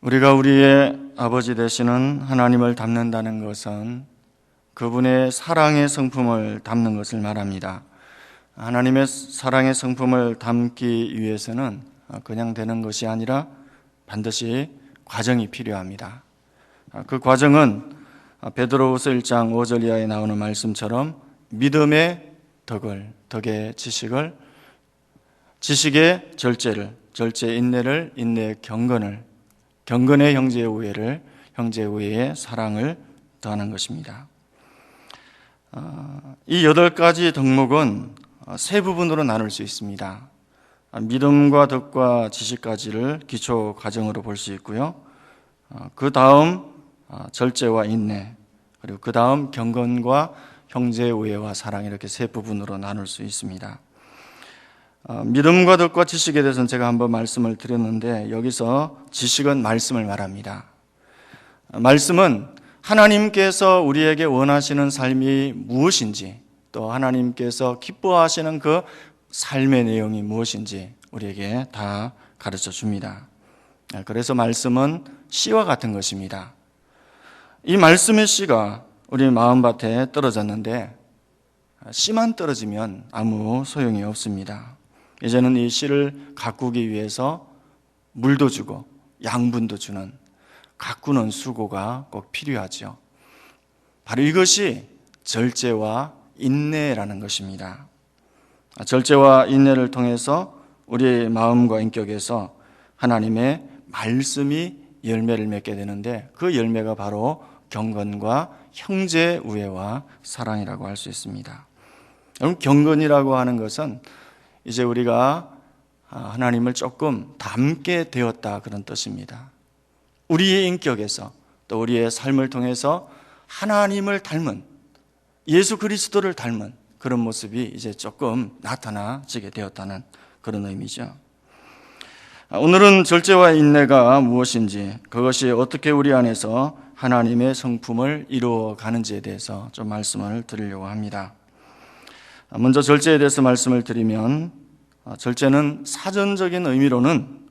우리가 우리의 아버지 되시는 하나님을 닮는다는 것은 그분의 사랑의 성품을 담는 것을 말합니다. 하나님의 사랑의 성품을 담기 위해서는 그냥 되는 것이 아니라 반드시 과정이 필요합니다. 그 과정은 베드로후서 1장 5절 이하에 나오는 말씀처럼 믿음의 덕의 지식을, 지식의 절제를, 절제의 인내를, 인내의 경건의 형제의 우애를, 형제의 우애의 사랑을 더하는 것입니다. 이 8가지 덕목은 세 부분으로 나눌 수 있습니다. 믿음과 덕과 지식까지를 기초 과정으로 볼 수 있고요. 그 다음 절제와 인내, 그리고 그 다음 경건과 형제의 우애와 사랑, 이렇게 세 부분으로 나눌 수 있습니다. 믿음과 덕과 지식에 대해서는 제가 한번 말씀을 드렸는데, 여기서 지식은 말씀을 말합니다. 말씀은 하나님께서 우리에게 원하시는 삶이 무엇인지, 또 하나님께서 기뻐하시는 그 삶의 내용이 무엇인지 우리에게 다 가르쳐 줍니다. 그래서 말씀은 씨와 같은 것입니다. 이 말씀의 씨가 우리 마음밭에 떨어졌는데 씨만 떨어지면 아무 소용이 없습니다. 이제는 이 씨를 가꾸기 위해서 물도 주고 양분도 주는 가꾸는 수고가 꼭 필요하죠. 바로 이것이 절제와 인내라는 것입니다. 절제와 인내를 통해서 우리의 마음과 인격에서 하나님의 말씀이 열매를 맺게 되는데, 그 열매가 바로 경건과 형제 우애와 사랑이라고 할 수 있습니다. 여러분, 경건이라고 하는 것은 이제 우리가 하나님을 조금 닮게 되었다, 그런 뜻입니다. 우리의 인격에서, 또 우리의 삶을 통해서 하나님을 닮은, 예수 그리스도를 닮은 그런 모습이 이제 조금 나타나지게 되었다는 그런 의미죠. 오늘은 절제와 인내가 무엇인지, 그것이 어떻게 우리 안에서 하나님의 성품을 이루어 가는지에 대해서 좀 말씀을 드리려고 합니다. 먼저 절제에 대해서 말씀을 드리면, 절제는 사전적인 의미로는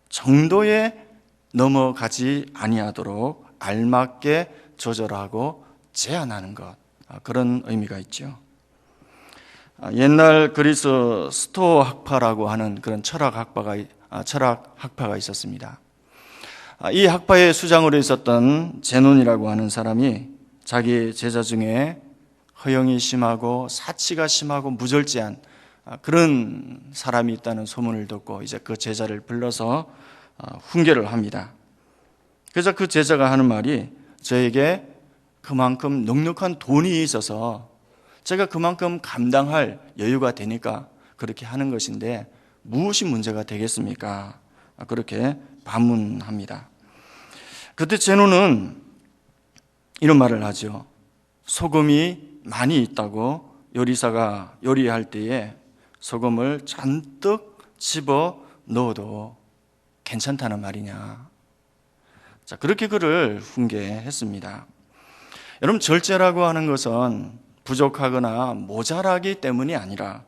정도에 넘어가지 아니하도록 알맞게 조절하고 제한하는 것, 그런 의미가 있죠. 옛날 그리스 스토학파라고 하는 그런 철학 학파가 있었습니다. 이 학파의 수장으로 있었던 제논이라고 하는 사람이 자기 제자 중에 허영이 심하고 사치가 심하고 무절제한 그런 사람이 있다는 소문을 듣고 이제 그 제자를 불러서 훈계를 합니다. 그래서 그 제자가 하는 말이, 저에게 그만큼 넉넉한 돈이 있어서 제가 그만큼 감당할 여유가 되니까 그렇게 하는 것인데 무엇이 문제가 되겠습니까? 그렇게 반문합니다. 그때 제논은 이런 말을 하죠. 소금이 많이 있다고 요리사가 요리할 때에 소금을 잔뜩 집어 넣어도 괜찮다는 말이냐. 자, 그렇게 그를 훈계했습니다. 여러분, 절제라고 하는 것은 부족하거나 모자라기 때문이 아니라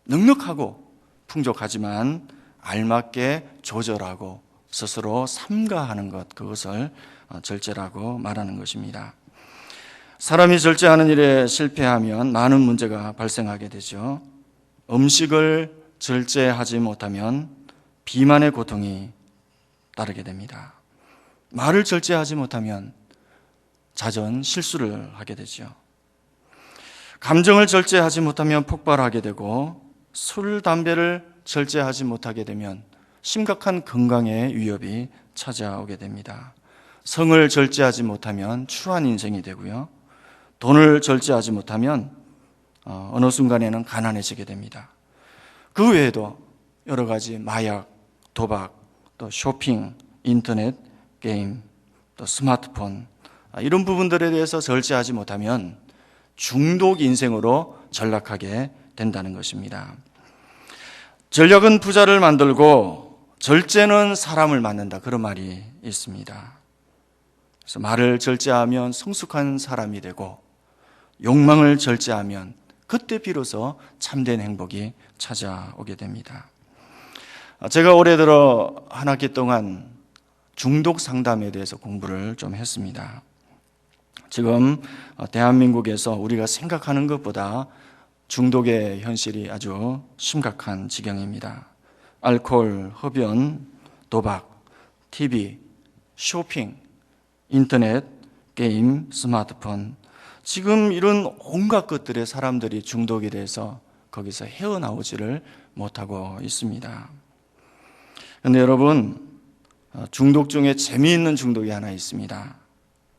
넉넉하고 풍족하지만 알맞게 조절하고 스스로 삼가하는 것, 그것을 절제라고 말하는 것입니다. 사람이 절제하는 일에 실패하면 많은 문제가 발생하게 되죠. 음식을 절제하지 못하면 비만의 고통이 따르게 됩니다. 말을 절제하지 못하면 잦은 실수를 하게 되죠. 감정을 절제하지 못하면 폭발하게 되고, 술, 담배를 절제하지 못하게 되면 심각한 건강의 위협이 찾아오게 됩니다. 성을 절제하지 못하면 추한 인생이 되고요. 돈을 절제하지 못하면 어느 순간에는 가난해지게 됩니다. 그 외에도 여러 가지 마약, 도박, 또 쇼핑, 인터넷, 게임, 또 스마트폰, 이런 부분들에 대해서 절제하지 못하면 중독 인생으로 전락하게 된다는 것입니다. 전략은 부자를 만들고 절제는 사람을 만든다, 그런 말이 있습니다. 그래서 말을 절제하면 성숙한 사람이 되고, 욕망을 절제하면 그때 비로소 참된 행복이 찾아오게 됩니다. 제가 올해 들어 한 학기 동안 중독 상담에 대해서 공부를 좀 했습니다. 지금 대한민국에서 우리가 생각하는 것보다 중독의 현실이 아주 심각한 지경입니다. 알코올, 흡연, 도박, TV, 쇼핑, 인터넷, 게임, 스마트폰, 지금 이런 온갖 것들에 사람들이 중독이 돼서 거기서 헤어나오지를 못하고 있습니다. 그런데 여러분, 중독 중에 재미있는 중독이 하나 있습니다.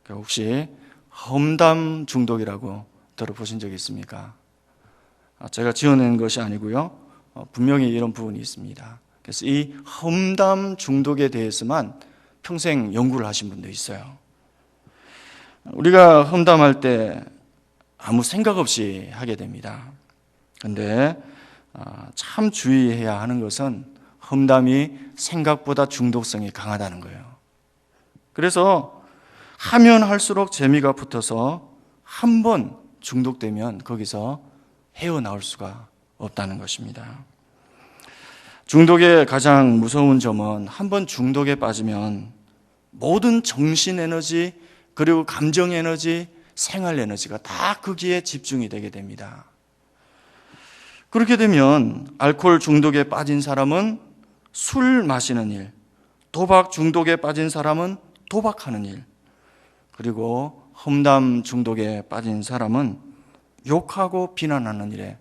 혹시 험담 중독이라고 들어보신 적 있습니까? 제가 지어낸 것이 아니고요. 분명히 이런 부분이 있습니다. 그래서 이 험담 중독에 대해서만 평생 연구를 하신 분도 있어요. 우리가 험담할 때 아무 생각 없이 하게 됩니다. 그런데 참 주의해야 하는 것은 험담이 생각보다 중독성이 강하다는 거예요. 그래서 하면 할수록 재미가 붙어서 한 번 중독되면 거기서 헤어나올 수가 없다는 것입니다. 중독의 가장 무서운 점은 한 번 중독에 빠지면 모든 정신 에너지, 그리고 감정 에너지, 생활 에너지가 다 거기에 집중이 되게 됩니다. 그렇게 되면 알코올 중독에 빠진 사람은 술 마시는 일, 도박 중독에 빠진 사람은 도박하는 일, 그리고 험담 중독에 빠진 사람은 욕하고 비난하는 일에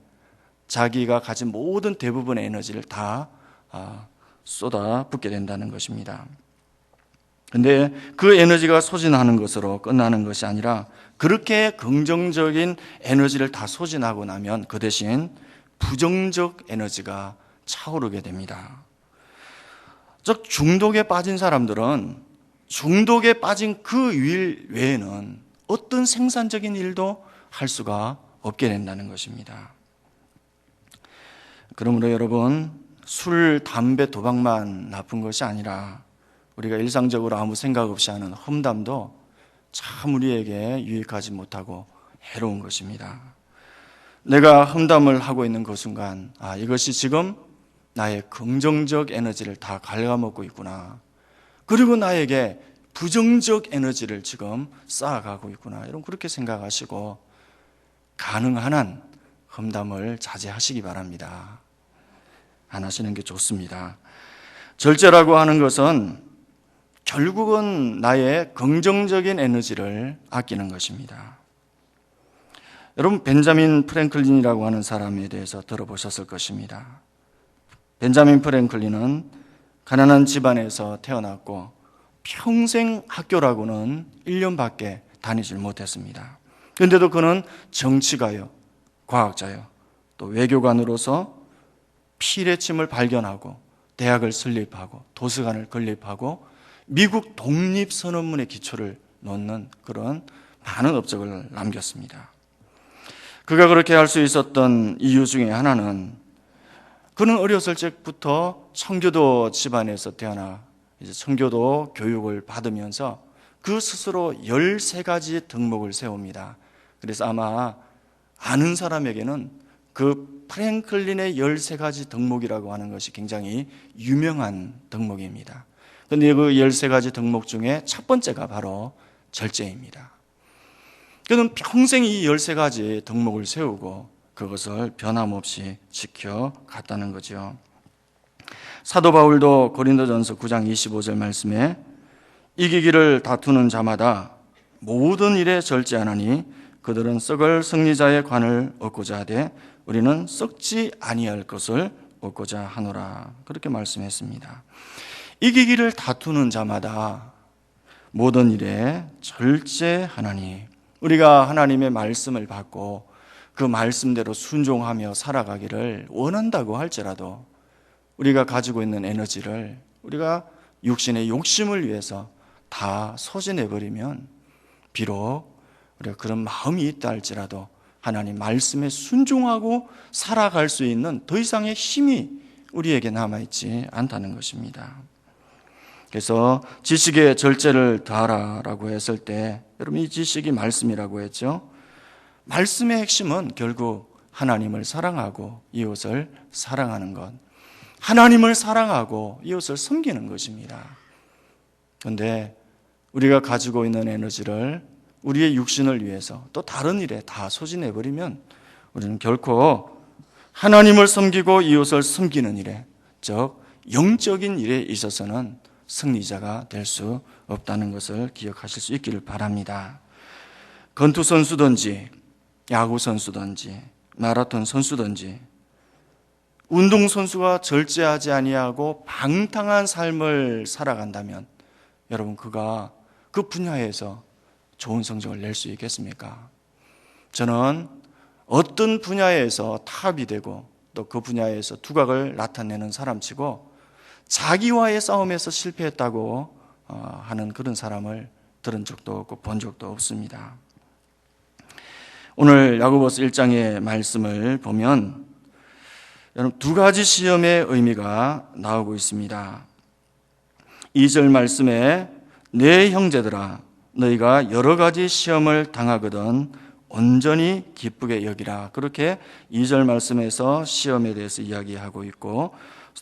자기가 가진 모든 대부분의 에너지를 다 쏟아붓게 된다는 것입니다. 그런데 그 에너지가 소진하는 것으로 끝나는 것이 아니라 그렇게 긍정적인 에너지를 다 소진하고 나면 그 대신 부정적 에너지가 차오르게 됩니다. 즉 중독에 빠진 사람들은 중독에 빠진 그 일 외에는 어떤 생산적인 일도 할 수가 없게 된다는 것입니다. 그러므로 여러분, 술, 담배, 도박만 나쁜 것이 아니라 우리가 일상적으로 아무 생각 없이 하는 험담도 참 우리에게 유익하지 못하고 해로운 것입니다. 내가 험담을 하고 있는 그 순간, 이것이 지금 나의 긍정적 에너지를 다 갉아먹고 있구나. 그리고 나에게 부정적 에너지를 지금 쌓아가고 있구나. 이런 그렇게 생각하시고 가능한 한 험담을 자제하시기 바랍니다. 안 하시는 게 좋습니다. 절제라고 하는 것은 결국은 나의 긍정적인 에너지를 아끼는 것입니다. 여러분, 벤자민 프랭클린이라고 하는 사람에 대해서 들어보셨을 것입니다. 벤자민 프랭클린은 가난한 집안에서 태어났고 평생 학교라고는 1년밖에 다니질 못했습니다. 그런데도 그는 정치가요, 과학자요, 또 외교관으로서 피레침을 발견하고 대학을 설립하고 도서관을 건립하고 미국 독립선언문의 기초를 놓는 그런 많은 업적을 남겼습니다. 그가 그렇게 할 수 있었던 이유 중에 하나는 그는 어렸을 적부터 청교도 집안에서 태어나 이제 청교도 교육을 받으면서 그 스스로 13가지 덕목을 세웁니다. 그래서 아마 아는 사람에게는 그 프랭클린의 13가지 덕목이라고 하는 것이 굉장히 유명한 덕목입니다. 그런데 그 13가지 덕목 중에 첫 번째가 바로 절제입니다. 그는 평생 이 13가지 덕목을 세우고 그것을 변함없이 지켜갔다는 거죠. 사도 바울도 고린도전서 9장 25절 말씀에 이기기를 다투는 자마다 모든 일에 절제하나니 그들은 썩을 승리자의 관을 얻고자 하되 우리는 썩지 아니할 것을 얻고자 하노라. 그렇게 말씀했습니다. 이기기를 다투는 자마다 모든 일에 절제하나니, 우리가 하나님의 말씀을 받고 그 말씀대로 순종하며 살아가기를 원한다고 할지라도 우리가 가지고 있는 에너지를 우리가 육신의 욕심을 위해서 다 소진해버리면 비록 우리가 그런 마음이 있다 할지라도 하나님 말씀에 순종하고 살아갈 수 있는 더 이상의 힘이 우리에게 남아있지 않다는 것입니다. 그래서 지식에 절제를 다하라라고 했을 때 여러분, 이 지식이 말씀이라고 했죠. 말씀의 핵심은 결국 하나님을 사랑하고 이웃을 사랑하는 것, 하나님을 사랑하고 이웃을 섬기는 것입니다. 그런데 우리가 가지고 있는 에너지를 우리의 육신을 위해서 또 다른 일에 다 소진해버리면 우리는 결코 하나님을 섬기고 이웃을 섬기는 일에, 즉 영적인 일에 있어서는 승리자가 될 수 없다는 것을 기억하실 수 있기를 바랍니다. 권투 선수든지 야구 선수든지 마라톤 선수든지 운동 선수가 절제하지 아니하고 방탕한 삶을 살아간다면 여러분 그가 그 분야에서 좋은 성적을 낼 수 있겠습니까? 저는 어떤 분야에서 탑이 되고 또 그 분야에서 두각을 나타내는 사람치고 자기와의 싸움에서 실패했다고 하는 그런 사람을 들은 적도 없고 본 적도 없습니다. 오늘 야고보서 1장의 말씀을 보면 여러분 두 가지 시험의 의미가 나오고 있습니다. 2절 말씀에 내 형제들아 너희가 여러 가지 시험을 당하거든 온전히 기쁘게 여기라. 그렇게 2절 말씀에서 시험에 대해서 이야기하고 있고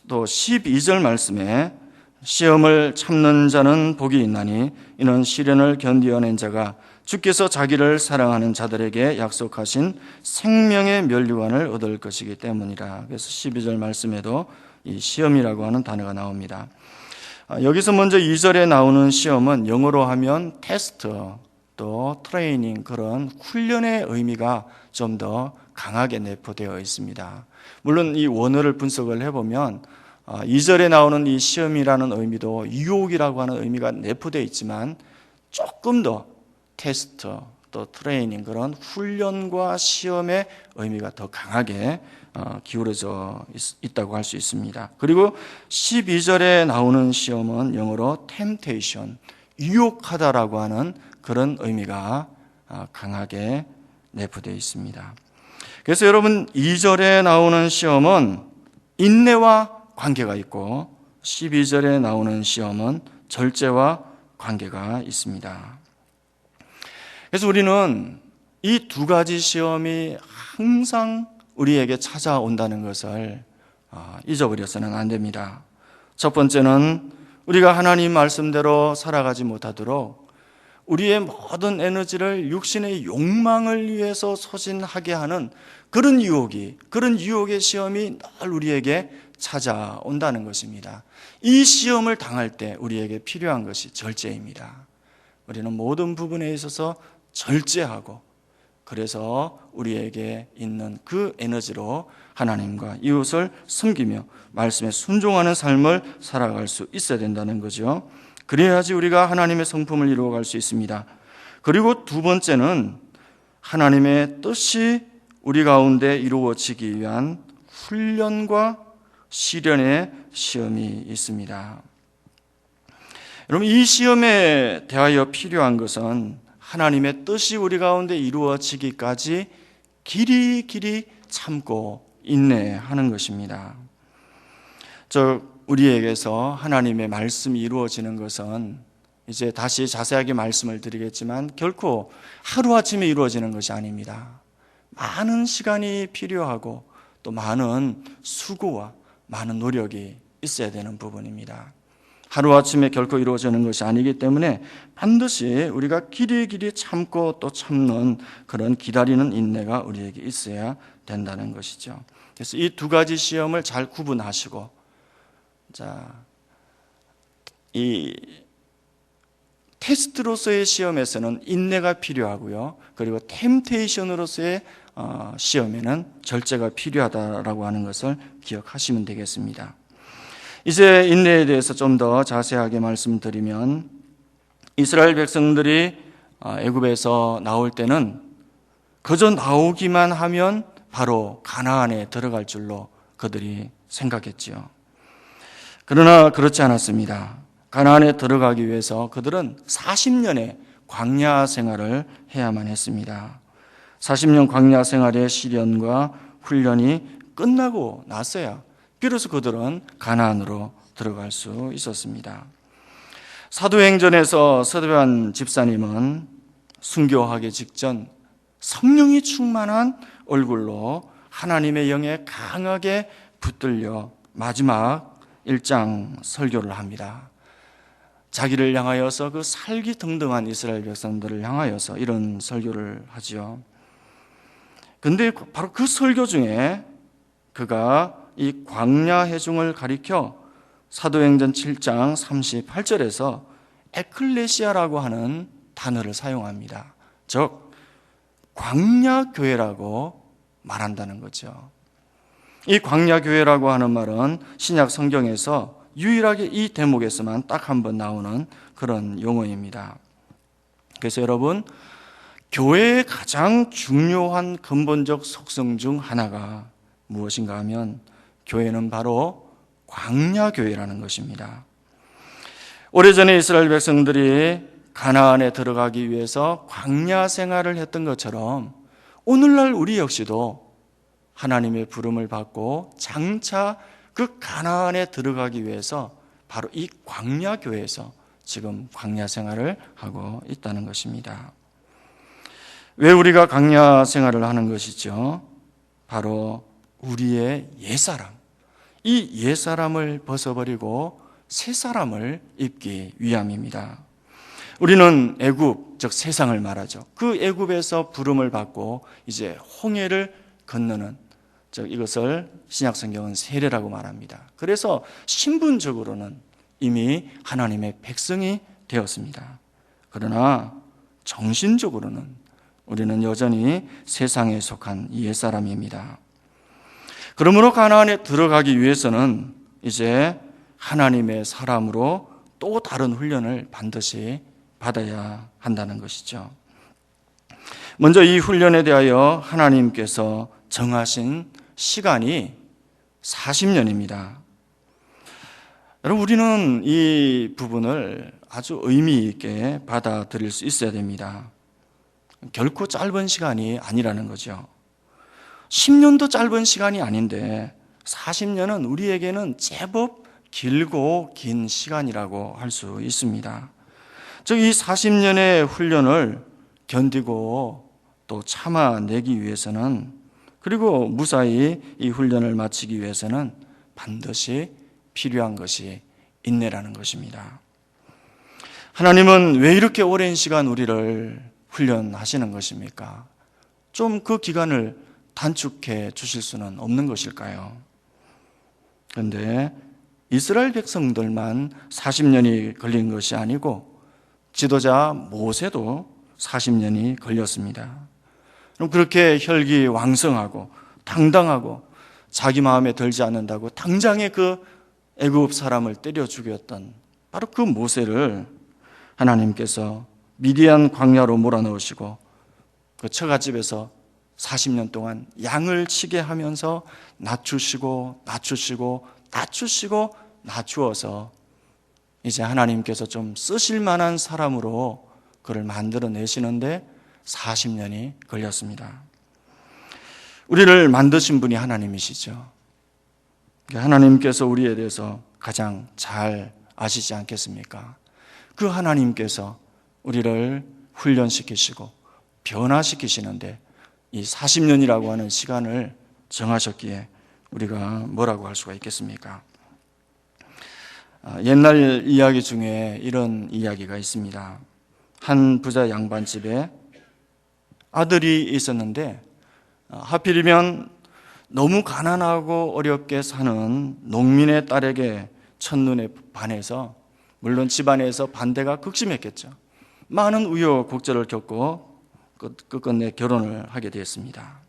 또 12절 말씀에 시험을 참는 자는 복이 있나니 이는 시련을 견디어낸 자가 주께서 자기를 사랑하는 자들에게 약속하신 생명의 면류관을 얻을 것이기 때문이라. 그래서 12절 말씀에도 이 시험이라고 하는 단어가 나옵니다. 여기서 먼저 2절에 나오는 시험은 영어로 하면 테스트 또 트레이닝 그런 훈련의 의미가 좀 더 강하게 내포되어 있습니다. 물론 이 원어를 분석을 해보면 2절에 나오는 이 시험이라는 의미도 유혹이라고 하는 의미가 내포되어 있지만 조금 더 테스트 또 트레이닝 그런 훈련과 시험의 의미가 더 강하게 기울어져 있다고 할 수 있습니다. 그리고 12절에 나오는 시험은 영어로 temptation, 유혹하다라고 하는 그런 의미가 강하게 내포되어 있습니다. 그래서 여러분 2절에 나오는 시험은 인내와 관계가 있고 12절에 나오는 시험은 절제와 관계가 있습니다. 그래서 우리는 이 두 가지 시험이 항상 우리에게 찾아온다는 것을 잊어버려서는 안 됩니다. 첫 번째는 우리가 하나님 말씀대로 살아가지 못하도록 우리의 모든 에너지를 육신의 욕망을 위해서 소진하게 하는 그런 유혹의 시험이 늘 우리에게 찾아온다는 것입니다. 이 시험을 당할 때 우리에게 필요한 것이 절제입니다. 우리는 모든 부분에 있어서 절제하고 그래서 우리에게 있는 그 에너지로 하나님과 이웃을 섬기며 말씀에 순종하는 삶을 살아갈 수 있어야 된다는 거죠. 그래야지 우리가 하나님의 성품을 이루어갈 수 있습니다. 그리고 두 번째는 하나님의 뜻이 우리 가운데 이루어지기 위한 훈련과 시련의 시험이 있습니다. 여러분 이 시험에 대하여 필요한 것은 하나님의 뜻이 우리 가운데 이루어지기까지 길이 참고 인내하는 것입니다. 우리에게서 하나님의 말씀이 이루어지는 것은 이제 다시 자세하게 말씀을 드리겠지만 결코 하루아침에 이루어지는 것이 아닙니다. 많은 시간이 필요하고 또 많은 수고와 많은 노력이 있어야 되는 부분입니다. 하루아침에 결코 이루어지는 것이 아니기 때문에 반드시 우리가 길이 참고 또 참는 그런 기다리는 인내가 우리에게 있어야 된다는 것이죠. 그래서 이 두 가지 시험을 잘 구분하시고 이 테스트로서의 시험에서는 인내가 필요하고요. 그리고 템테이션으로서의 시험에는 절제가 필요하다라고 하는 것을 기억하시면 되겠습니다. 이제 인내에 대해서 좀 더 자세하게 말씀드리면 이스라엘 백성들이 애굽에서 나올 때는 그저 나오기만 하면 바로 가나안에 들어갈 줄로 그들이 생각했지요. 그러나 그렇지 않았습니다. 가나안에 들어가기 위해서 그들은 40년의 광야 생활을 해야만 했습니다. 40년 광야 생활의 시련과 훈련이 끝나고 나서야 비로소 그들은 가나안으로 들어갈 수 있었습니다. 사도행전에서 서대반 집사님은 순교하기 직전 성령이 충만한 얼굴로 하나님의 영에 강하게 붙들려 마지막 1장 설교를 합니다. 자기를 향하여서 그 살기등등한 이스라엘 백성들을 향하여서 이런 설교를 하지요. 근데 바로 그 설교 중에 그가 이 광야 회중을 가리켜 사도행전 7장 38절에서 에클레시아라고 하는 단어를 사용합니다. 즉 광야 교회라고 말한다는 거죠. 이 광야 교회라고 하는 말은 신약 성경에서 유일하게 이 대목에서만 딱 한 번 나오는 그런 용어입니다. 그래서 여러분, 교회의 가장 중요한 근본적 속성 중 하나가 무엇인가 하면 교회는 바로 광야 교회라는 것입니다. 오래전에 이스라엘 백성들이 가나안에 들어가기 위해서 광야 생활을 했던 것처럼 오늘날 우리 역시도 하나님의 부름을 받고 장차 그 가나안에 들어가기 위해서 바로 이 광야 교회에서 지금 광야 생활을 하고 있다는 것입니다. 왜 우리가 광야 생활을 하는 것이죠? 바로 우리의 옛사람, 이 옛사람을 벗어버리고 새 사람을 입기 위함입니다. 우리는 애굽, 즉 세상을 말하죠. 그 애굽에서 부름을 받고 이제 홍해를 건너는, 즉 이것을 신약 성경은 세례라고 말합니다. 그래서 신분적으로는 이미 하나님의 백성이 되었습니다. 그러나 정신적으로는 우리는 여전히 세상에 속한 옛사람입니다. 그러므로 가나안에 들어가기 위해서는 이제 하나님의 사람으로 또 다른 훈련을 반드시 받아야 한다는 것이죠. 먼저 이 훈련에 대하여 하나님께서 정하신 시간이 40년입니다. 여러분, 우리는 이 부분을 아주 의미 있게 받아들일 수 있어야 됩니다. 결코 짧은 시간이 아니라는 거죠. 10년도 짧은 시간이 아닌데 40년은 우리에게는 제법 길고 긴 시간이라고 할 수 있습니다. 즉 이 40년의 훈련을 견디고 또 참아내기 위해서는, 그리고 무사히 이 훈련을 마치기 위해서는 반드시 필요한 것이 인내라는 것입니다. 하나님은 왜 이렇게 오랜 시간 우리를 훈련하시는 것입니까? 좀 그 기간을 단축해 주실 수는 없는 것일까요? 그런데 이스라엘 백성들만 40년이 걸린 것이 아니고 지도자 모세도 40년이 걸렸습니다. 그럼 그렇게 혈기왕성하고 당당하고 자기 마음에 들지 않는다고 당장에 그 애굽 사람을 때려 죽였던 바로 그 모세를 하나님께서 미디안 광야로 몰아넣으시고 그 처갓집에서 40년 동안 양을 치게 하면서 낮추시고 낮추어서 이제 하나님께서 좀 쓰실 만한 사람으로 그를 만들어내시는데 40년이 걸렸습니다. 우리를 만드신 분이 하나님이시죠. 하나님께서 우리에 대해서 가장 잘 아시지 않겠습니까? 그 하나님께서 우리를 훈련시키시고 변화시키시는데 이 40년이라고 하는 시간을 정하셨기에 우리가 뭐라고 할 수가 있겠습니까? 옛날 이야기 중에 이런 이야기가 있습니다. 한 부자 양반집에 아들이 있었는데 하필이면 너무 가난하고 어렵게 사는 농민의 딸에게 첫눈에 반해서, 물론 집안에서 반대가 극심했겠죠. 많은 우여곡절을 겪고 끝끝내 결혼을 하게 되었습니다.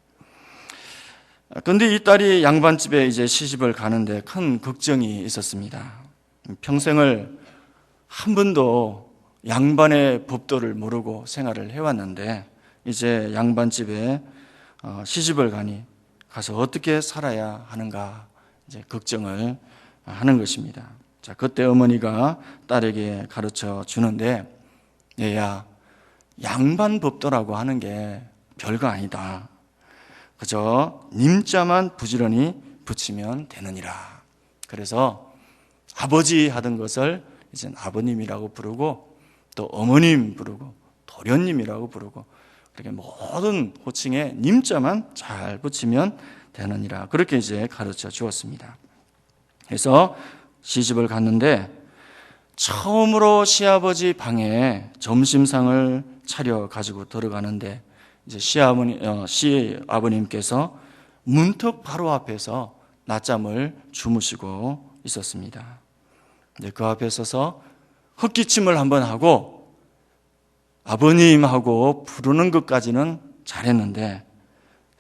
그런데 이 딸이 양반집에 이제 시집을 가는데 큰 걱정이 있었습니다. 평생을 한 번도 양반의 법도를 모르고 생활을 해왔는데 이제 양반집에 시집을 가서 어떻게 살아야 하는가 이제 걱정을 하는 것입니다. 자, 그때 어머니가 딸에게 가르쳐 주는데, 얘야, 양반 법도라고 하는 게 별거 아니다. 그저 님자만 부지런히 붙이면 되느니라. 그래서 아버지 하던 것을 이제 아버님이라고 부르고 또 어머님 부르고 도련님이라고 부르고 그렇게 모든 호칭에 님자만 잘 붙이면 되느니라. 그렇게 이제 가르쳐 주었습니다. 그래서 시집을 갔는데 처음으로 시아버지 방에 점심상을 차려 가지고 들어가는데 이제 시아버님께서 문턱 바로 앞에서 낮잠을 주무시고 있었습니다. 그 앞에 서서 헛기침을 한번 하고 아버님 하고 부르는 것까지는 잘했는데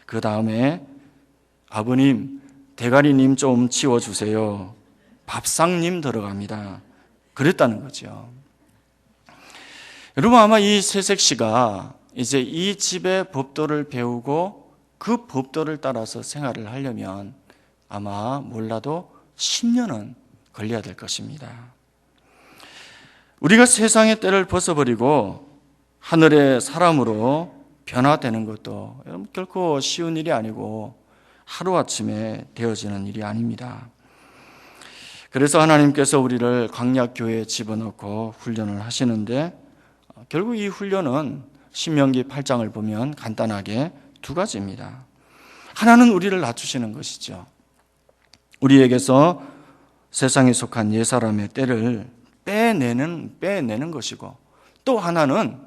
그 다음에 아버님, 대가리님 좀 치워주세요. 밥상님 들어갑니다. 그랬다는 거죠. 여러분, 아마 이 세색 씨가 이제 이 집의 법도를 배우고 그 법도를 따라서 생활을 하려면 아마 몰라도 10년은 걸려야 될 것입니다. 우리가 세상의 때를 벗어버리고 하늘의 사람으로 변화되는 것도 결코 쉬운 일이 아니고 하루아침에 되어지는 일이 아닙니다. 그래서 하나님께서 우리를 광야교회에 집어넣고 훈련을 하시는데 결국 이 훈련은 신명기 8장을 보면 간단하게 두 가지입니다. 하나는 우리를 낮추시는 것이죠. 우리에게서 세상에 속한 옛사람의 때를 빼내는 것이고, 또 하나는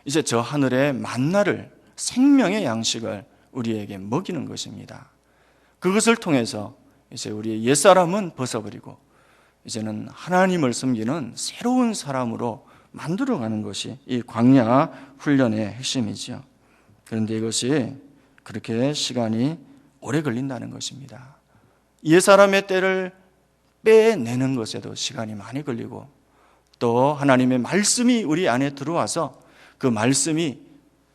이제 저 하늘의 만나를, 생명의 양식을 우리에게 먹이는 것입니다. 그것을 통해서 이제 우리의 옛사람은 벗어버리고 이제는 하나님을 섬기는 새로운 사람으로 만들어가는 것이 이 광야 훈련의 핵심이죠. 그런데 이것이 그렇게 시간이 오래 걸린다는 것입니다. 옛사람의 때를 빼내는 것에도 시간이 많이 걸리고, 또 하나님의 말씀이 우리 안에 들어와서 그 말씀이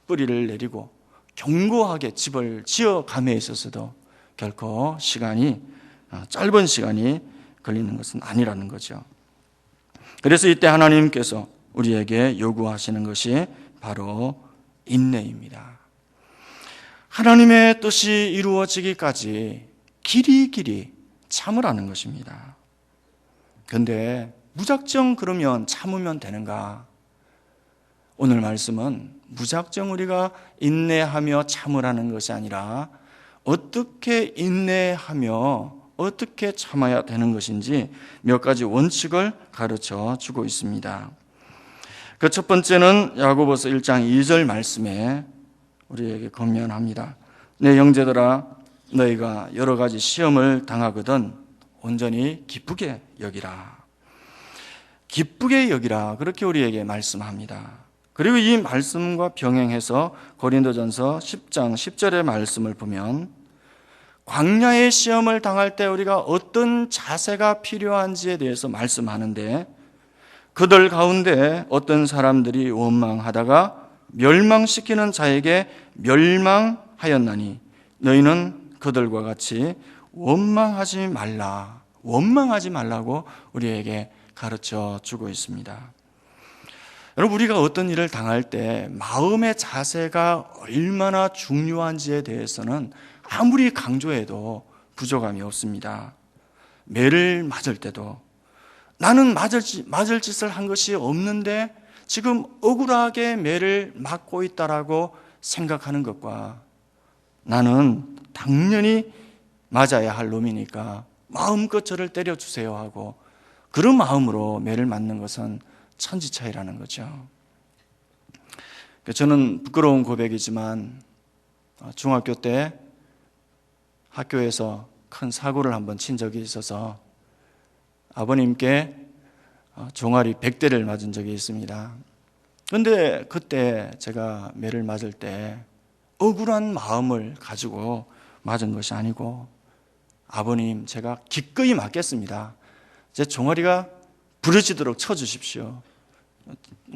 뿌리를 내리고 견고하게 집을 지어감에 있어서도 결코 짧은 시간이 걸리는 것은 아니라는 거죠. 그래서 이때 하나님께서 우리에게 요구하시는 것이 바로 인내입니다. 하나님의 뜻이 이루어지기까지 길이 참으라는 것입니다. 그런데 무작정 그러면 참으면 되는가? 오늘 말씀은 무작정 우리가 인내하며 참으라는 것이 아니라 어떻게 인내하며 어떻게 참아야 되는 것인지 몇 가지 원칙을 가르쳐 주고 있습니다. 그 첫 번째는 야고보서 1장 2절 말씀에 우리에게 권면합니다. 내 형제들아, 너희가 여러 가지 시험을 당하거든 온전히 기쁘게 여기라. 기쁘게 여기라, 그렇게 우리에게 말씀합니다. 그리고 이 말씀과 병행해서 고린도전서 10장 10절의 말씀을 보면 광야의 시험을 당할 때 우리가 어떤 자세가 필요한지에 대해서 말씀하는데, 그들 가운데 어떤 사람들이 원망하다가 멸망시키는 자에게 멸망하였나니 너희는 그들과 같이 원망하지 말라고 우리에게 가르쳐 주고 있습니다. 여러분, 우리가 어떤 일을 당할 때 마음의 자세가 얼마나 중요한지에 대해서는 아무리 강조해도 부족함이 없습니다. 매를 맞을 때도 나는 맞을 짓을 한 것이 없는데 지금 억울하게 매를 맞고 있다라고 생각하는 것과 나는 당연히 맞아야 할 놈이니까 마음껏 저를 때려주세요 하고 그런 마음으로 매를 맞는 것은 천지 차이라는 거죠. 저는 부끄러운 고백이지만 중학교 때 학교에서 큰 사고를 한번 친 적이 있어서 아버님께 종아리 100대를 맞은 적이 있습니다. 그런데 그때 제가 매를 맞을 때 억울한 마음을 가지고 맞은 것이 아니고, 아버님, 제가 기꺼이 맞겠습니다. 제 종아리가 부러지도록 쳐주십시오.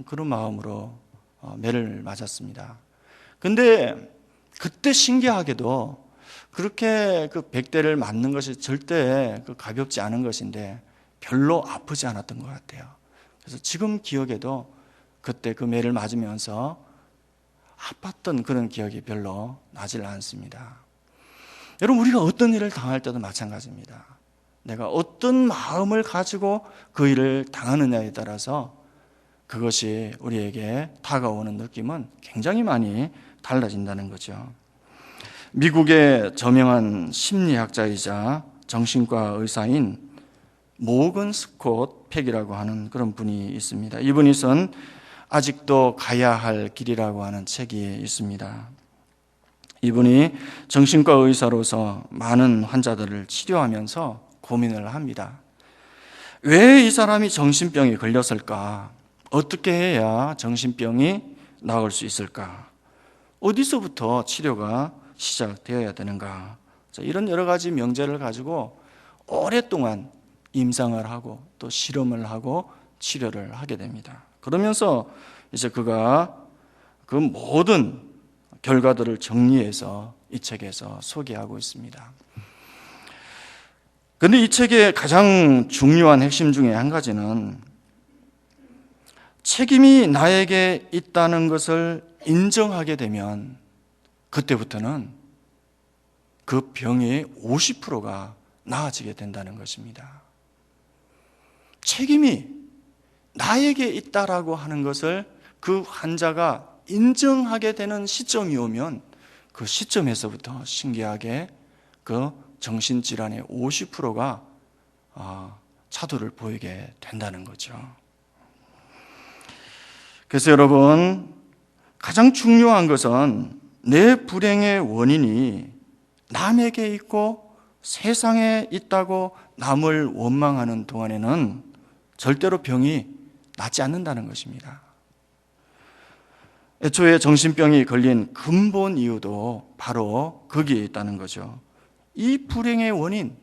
그런 마음으로 매를 맞았습니다. 근데 그때 신기하게도 그렇게 그 100대를 맞는 것이 절대 가볍지 않은 것인데 별로 아프지 않았던 것 같아요. 그래서 지금 기억에도 그때 그 매를 맞으면서 아팠던 그런 기억이 별로 나질 않습니다. 여러분, 우리가 어떤 일을 당할 때도 마찬가지입니다. 내가 어떤 마음을 가지고 그 일을 당하느냐에 따라서 그것이 우리에게 다가오는 느낌은 굉장히 많이 달라진다는 거죠. 미국의 저명한 심리학자이자 정신과 의사인 모건 스콧 팩이라고 하는 그런 분이 있습니다. 이분이 쓴 아직도 가야 할 길이라고 하는 책이 있습니다. 이분이 정신과 의사로서 많은 환자들을 치료하면서 고민을 합니다. 왜 이 사람이 정신병에 걸렸을까? 어떻게 해야 정신병이 나을 수 있을까? 어디서부터 치료가 시작되어야 되는가? 이런 여러 가지 명제를 가지고 오랫동안 임상을 하고 또 실험을 하고 치료를 하게 됩니다. 그러면서 이제 그가 그 모든 결과들을 정리해서 이 책에서 소개하고 있습니다. 그런데 이 책의 가장 중요한 핵심 중에 한 가지는 책임이 나에게 있다는 것을 인정하게 되면 그때부터는 그 병의 50%가 나아지게 된다는 것입니다. 책임이 나에게 있다라고 하는 것을 그 환자가 인정하게 되는 시점이 오면 그 시점에서부터 신기하게 그 정신질환의 50%가 차도를 보이게 된다는 거죠. 그래서 여러분, 가장 중요한 것은 내 불행의 원인이 남에게 있고 세상에 있다고 남을 원망하는 동안에는 절대로 병이 낫지 않는다는 것입니다. 애초에 정신병이 걸린 근본 이유도 바로 거기에 있다는 거죠. 이 불행의 원인,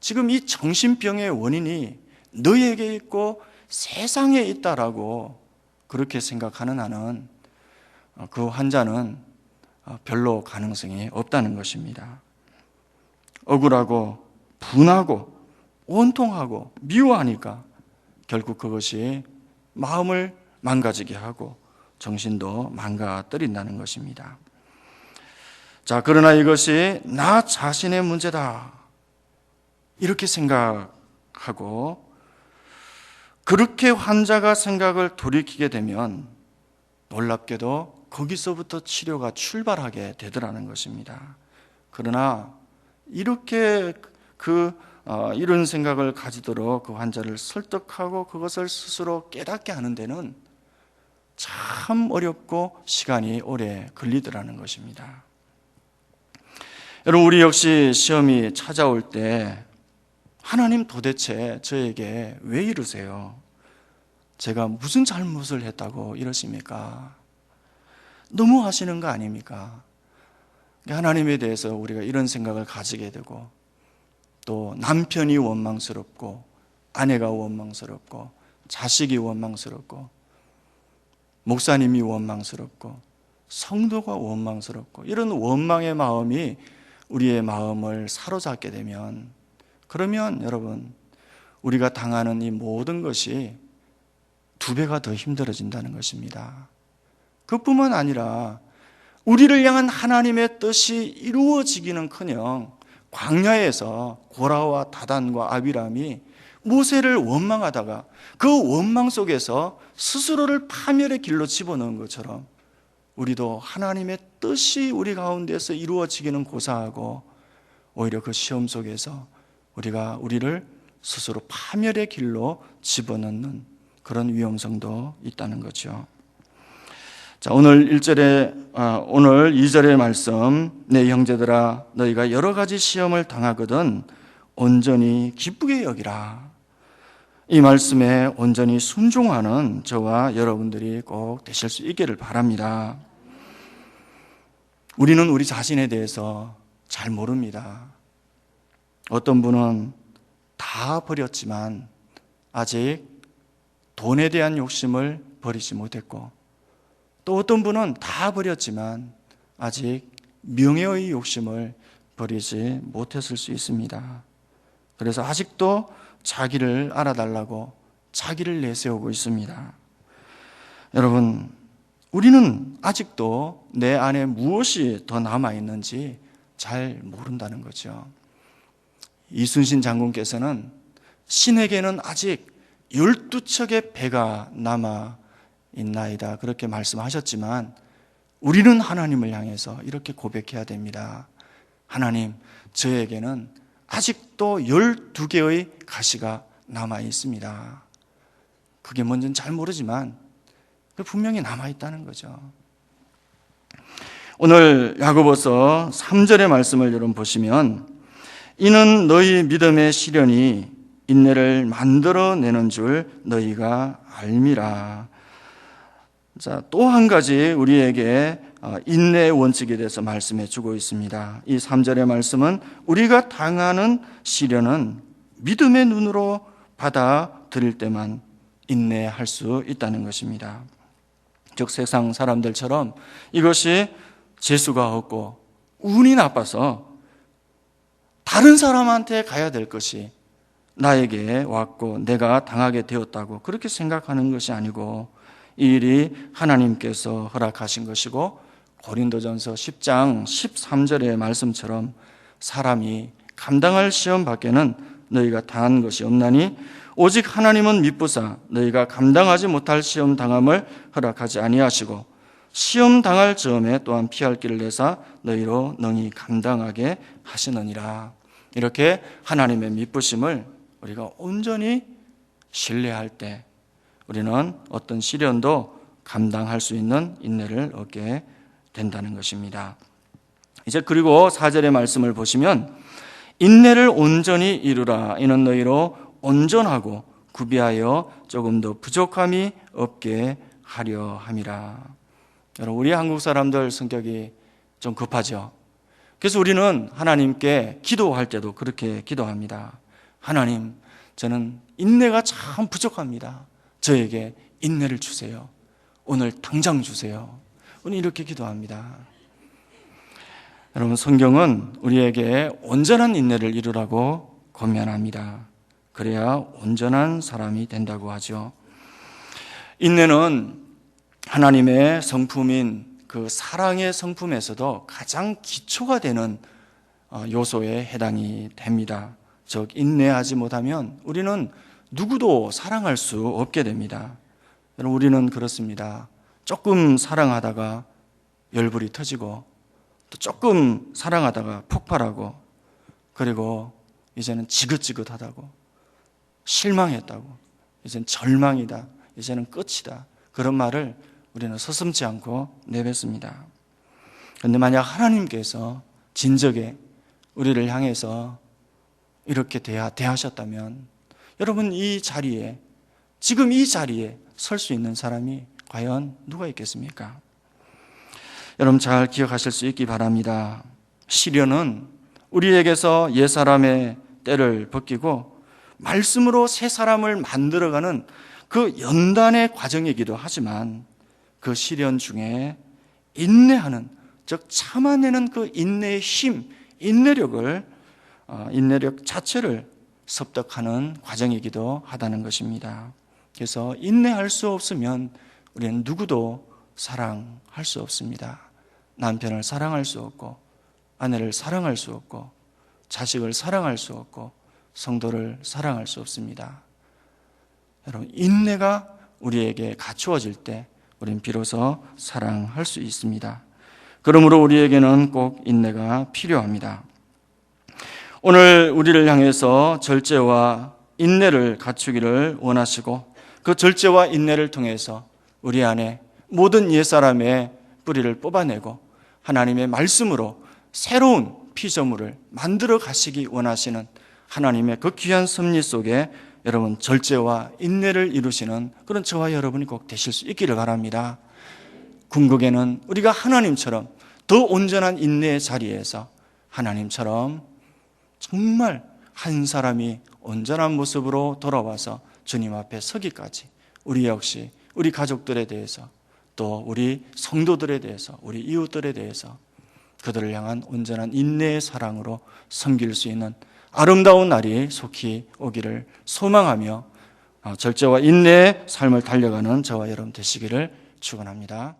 지금 이 정신병의 원인이 너에게 있고 세상에 있다라고 그렇게 생각하는 한은 그 환자는 별로 가능성이 없다는 것입니다. 억울하고 분하고 원통하고 미워하니까 결국 그것이 마음을 망가지게 하고 정신도 망가뜨린다는 것입니다. 자, 그러나 이것이 나 자신의 문제다 이렇게 생각하고 그렇게 환자가 생각을 돌이키게 되면 놀랍게도 거기서부터 치료가 출발하게 되더라는 것입니다. 그러나 이렇게 이런 생각을 가지도록 그 환자를 설득하고 그것을 스스로 깨닫게 하는 데는 참 어렵고 시간이 오래 걸리더라는 것입니다. 여러분, 우리 역시 시험이 찾아올 때 하나님 도대체 저에게 왜 이러세요? 제가 무슨 잘못을 했다고 이러십니까? 너무 하시는 거 아닙니까? 하나님에 대해서 우리가 이런 생각을 가지게 되고 또 남편이 원망스럽고 아내가 원망스럽고 자식이 원망스럽고 목사님이 원망스럽고 성도가 원망스럽고 이런 원망의 마음이 우리의 마음을 사로잡게 되면 그러면 여러분 우리가 당하는 이 모든 것이 2배가 더 힘들어진다는 것입니다. 그뿐만 아니라 우리를 향한 하나님의 뜻이 이루어지기는커녕 광야에서 고라와 다단과 아비람이 모세를 원망하다가 그 원망 속에서 스스로를 파멸의 길로 집어넣은 것처럼 우리도 하나님의 뜻이 우리 가운데서 이루어지기는 고사하고 오히려 그 시험 속에서 우리가 우리를 스스로 파멸의 길로 집어넣는 그런 위험성도 있다는 거죠. 자, 오늘 2절의 말씀, 내 형제들아 너희가 여러 가지 시험을 당하거든 온전히 기쁘게 여기라. 이 말씀에 온전히 순종하는 저와 여러분들이 꼭 되실 수 있기를 바랍니다. 우리는 우리 자신에 대해서 잘 모릅니다. 어떤 분은 다 버렸지만 아직 돈에 대한 욕심을 버리지 못했고 또 어떤 분은 다 버렸지만 아직 명예의 욕심을 버리지 못했을 수 있습니다. 그래서 아직도 자기를 알아달라고 자기를 내세우고 있습니다. 여러분, 우리는 아직도 내 안에 무엇이 더 남아있는지 잘 모른다는 거죠. 이순신 장군께서는 신에게는 아직 12척의 배가 남아있나이다 그렇게 말씀하셨지만 우리는 하나님을 향해서 이렇게 고백해야 됩니다. 하나님, 저에게는 아직도 12개의 가시가 남아있습니다. 그게 뭔지는 잘 모르지만 분명히 남아있다는 거죠. 오늘 야고보서 3절의 말씀을 여러분 보시면 이는 너희 믿음의 시련이 인내를 만들어내는 줄 너희가 알미라. 자, 또 한 가지 우리에게 인내의 원칙에 대해서 말씀해 주고 있습니다. 이 3절의 말씀은 우리가 당하는 시련은 믿음의 눈으로 받아들일 때만 인내할 수 있다는 것입니다. 즉 세상 사람들처럼 이것이 재수가 없고 운이 나빠서 다른 사람한테 가야 될 것이 나에게 왔고 내가 당하게 되었다고 그렇게 생각하는 것이 아니고 이 일이 하나님께서 허락하신 것이고 고린도전서 10장 13절의 말씀처럼 사람이 감당할 시험 밖에는 너희가 당한 것이 없나니 오직 하나님은 미쁘사 너희가 감당하지 못할 시험 당함을 허락하지 아니하시고 시험 당할 즈음에 또한 피할 길을 내사 너희로 능히 감당하게 하시느니라. 이렇게 하나님의 미쁘심을 우리가 온전히 신뢰할 때 우리는 어떤 시련도 감당할 수 있는 인내를 얻게 된다는 것입니다. 이제 그리고 4절의 말씀을 보시면 인내를 온전히 이루라. 이는 너희로 온전하고 구비하여 조금 더 부족함이 없게 하려 함이라. 여러분, 우리 한국 사람들 성격이 좀 급하죠. 그래서 우리는 하나님께 기도할 때도 그렇게 기도합니다. 하나님, 저는 인내가 참 부족합니다. 저에게 인내를 주세요. 오늘 당장 주세요. 우리 이렇게 기도합니다. 여러분, 성경은 우리에게 온전한 인내를 이루라고 권면합니다. 그래야 온전한 사람이 된다고 하죠. 인내는 하나님의 성품인 그 사랑의 성품에서도 가장 기초가 되는 요소에 해당이 됩니다. 즉 인내하지 못하면 우리는 누구도 사랑할 수 없게 됩니다. 여러분, 우리는 그렇습니다. 조금 사랑하다가 열불이 터지고 또 조금 사랑하다가 폭발하고 그리고 이제는 지긋지긋하다고 실망했다고 이제는 절망이다, 이제는 끝이다, 그런 말을 우리는 서슴지 않고 내뱉습니다. 그런데 만약 하나님께서 진적에 우리를 향해서 이렇게 대하셨다면 여러분, 이 자리에, 지금 이 자리에 설 수 있는 사람이 과연 누가 있겠습니까? 여러분, 잘 기억하실 수 있기 바랍니다. 시련은 우리에게서 옛사람의 때를 벗기고 말씀으로 새 사람을 만들어가는 그 연단의 과정이기도 하지만 그 시련 중에 인내하는, 즉 참아내는 그 인내의 힘, 인내력 자체를 습득하는 과정이기도 하다는 것입니다. 그래서 인내할 수 없으면 우리는 누구도 사랑할 수 없습니다. 남편을 사랑할 수 없고 아내를 사랑할 수 없고 자식을 사랑할 수 없고 성도를 사랑할 수 없습니다. 여러분, 인내가 우리에게 갖추어질 때 우리는 비로소 사랑할 수 있습니다. 그러므로 우리에게는 꼭 인내가 필요합니다. 오늘 우리를 향해서 절제와 인내를 갖추기를 원하시고 그 절제와 인내를 통해서 우리 안에 모든 옛사람의 뿌리를 뽑아내고 하나님의 말씀으로 새로운 피조물을 만들어 가시기 원하시는 하나님의 그 귀한 섭리 속에 여러분 절제와 인내를 이루시는 그런 저와 여러분이 꼭 되실 수 있기를 바랍니다. 궁극에는 우리가 하나님처럼 더 온전한 인내의 자리에서 하나님처럼 정말 한 사람이 온전한 모습으로 돌아와서 주님 앞에 서기까지 우리 역시 우리 가족들에 대해서 또 우리 성도들에 대해서 우리 이웃들에 대해서 그들을 향한 온전한 인내의 사랑으로 섬길 수 있는 아름다운 날이 속히 오기를 소망하며 절제와 인내의 삶을 달려가는 저와 여러분 되시기를 축원합니다.